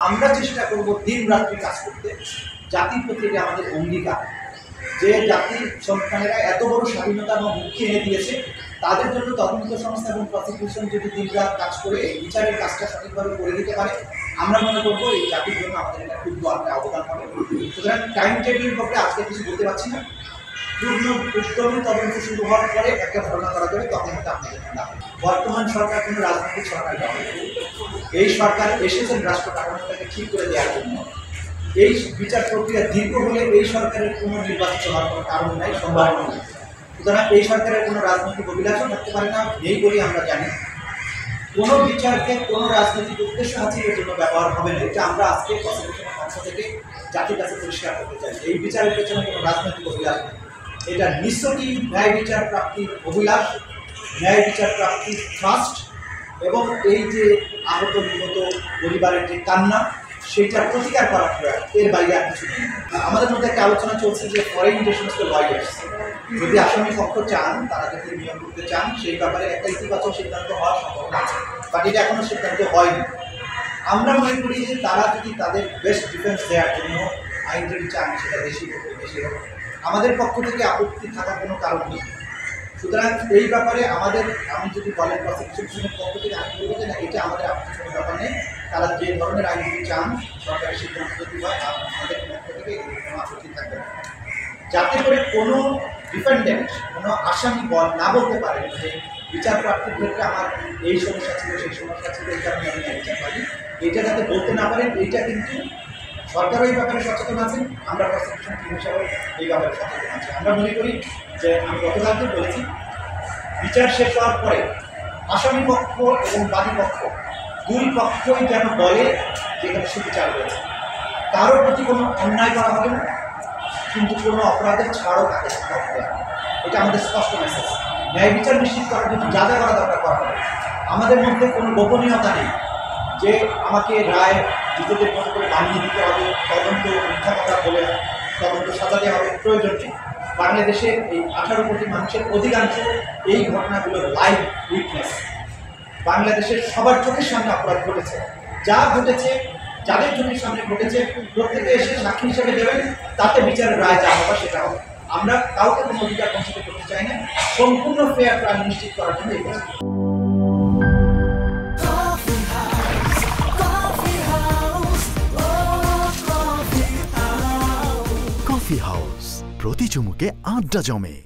আমরা চেষ্টা করব দিন রাত্রি কাজ করতে। জাতির প্রতি এটা আমাদের অঙ্গীকার যে জাতির সন্তানেরা এত বড় স্বাধীনতা এবং মুক্তি এনে দিয়েছে, তাদের জন্য তদন্ত সংস্থা এবং প্রসিকিউশন যদি দিন রাত কাজ করে এই বিচারের কাজটা সঠিকভাবে করে দিতে পারে, আমরা মনে করবো এই জাতির জন্য আমাদের এটা খুব দরকার অবদান হবে। সুতরাং টাইম টেবিল ব্যাপারে আজকে কিছু বলতে পারছি না। পূর্ণ উদ্যমী তদন্ত শুরু হওয়ার পরে একটা ধারণা করা যাবে, তখন হয়তো আপনাদের ঠান্ডা। বর্তমান সরকার কোনো রাজনৈতিক সরকার নয়। এই সরকার এসেছেন রাষ্ট্র কাঠামোটাকে ঠিক করে দেওয়ার জন্য। এই বিচার প্রক্রিয়া দীর্ঘ হলে এই সরকারের কোনো নির্বাচিত হওয়ার কোনো কারণ নাই, সম্ভাবনা নেই। সুতরাং এই সরকারের কোনো রাজনৈতিক অভিলাষও থাকতে পারে না, এই বলেই আমরা জানি। কোনো বিচারকে কোনো রাজনৈতিক উদ্দেশ্য হাসিলের জন্য ব্যবহার হবে না, এটা আমরা আজকে প্রসিকিউশনের পক্ষ থেকে জাতির কাছে পরিষ্কার করতে চাই। এই বিচারের পেছনে কোনো রাজনৈতিক অভিলাষ নেই, এটা নিশ্চয়ই ন্যায় বিচার প্রাপ্তির অভিলাষ, ন্যায় বিচার প্রাপ্তির ট্রাস্ট, এবং এই যে আহত নিহত পরিবারের যে কান্না, সেইটার প্রতিকার করার প্রয়াস, এর বাইরে আর কিছু নেই। আমাদের মধ্যে একটা আলোচনা চলছে যে ফরেন যে সমস্ত লয়ার্স যদি আসামি পক্ষ চান, তারা যদি নিয়োগ করতে চান, সেই ব্যাপারে একটা ইতিবাচক সিদ্ধান্ত হওয়ার সম্ভাবনা আছে, বাট এটা এখনো সিদ্ধান্ত হয়নি। আমরা মনে করি যে তারা যদি তাদের বেস্ট ডিফেন্স দেওয়ার জন্য আইন যদি চান, সেটা বেশি হবে, বেশি হবে। আমাদের পক্ষ থেকে আপত্তি থাকার কোনো কারণ নেই। সুতরাং এই ব্যাপারে আমাদের, আমি যদি বলেন প্রসিকিউশনের পক্ষ থেকে, আমি বলবো যে না, এটা আমাদের আপত্তি কোনো ব্যাপার নেই। তারা যে ধরনের আইনজীবী চান, সরকারের সিদ্ধান্ত যদি হয়, আমাদের পক্ষ থেকে কোনো আপত্তি থাকবে না, যাতে করে কোনো ডিফেন্ডেন্ট, কোনো আসামি না বলতে পারেন যে বিচার প্রাপ্তির ক্ষেত্রে আমার এই সমস্যা ছিল, সেই সমস্যা ছিল, এই কারণে আমি বিচার পাই। এটা যাতে বলতে না পারেন, এইটা কিন্তু সরকারও এই ব্যাপারে সচেতন আছেন, আমরা প্রসিকিউশন টিম হিসাবেও এই ব্যাপারে সচেতন আছি। আমরা মনে করি যে, আমি গতকালকে বলেছি, বিচার শেষ হওয়ার পরে আসামি পক্ষ এবং বাদী পক্ষ দুই পক্ষই যেন বলে যেখানে সুবিচার রয়েছে, কারোর প্রতি কোনো অন্যায় করা হবে না, কিন্তু কোনো অপরাধের ছাড়ও তাকে করতে হবে। এটা আমাদের স্পষ্ট মেসেজ। ন্যায় বিচার নিশ্চিত করার জন্য যা যা করা দরকার করা হবে। আমাদের মধ্যে কোনো গোপনীয়তা নেই যে আমাকে রায় নিজেদের মতো করে বানিয়ে দিতে হবে, তদন্ত মিথ্যা কথা বলে তদন্ত সাজাতে হবে, প্রয়োজন নেই। বাংলাদেশের এই 18 কোটি মানুষের অধিকাংশ এই ঘটনাগুলোর লাইভ উইটনেস। বাংলাদেশের সবার চোখের সামনে অপরাধ ঘটেছে, যা ঘটেছে, যাদের চোখের সামনে ঘটেছে, প্রত্যেকে এসে সাক্ষী হিসেবে দেবেন, তাতে বিচারের রায় যা হবে সেটা হবে। আমরা কাউকে কোনো অধিকার বঞ্চিত করতে চাই না, সম্পূর্ণ ফেয়ার ট্রায়াল নিশ্চিত করার জন্য এই কফি হাউস, প্রতি চুমুকে আড্ডা জমে।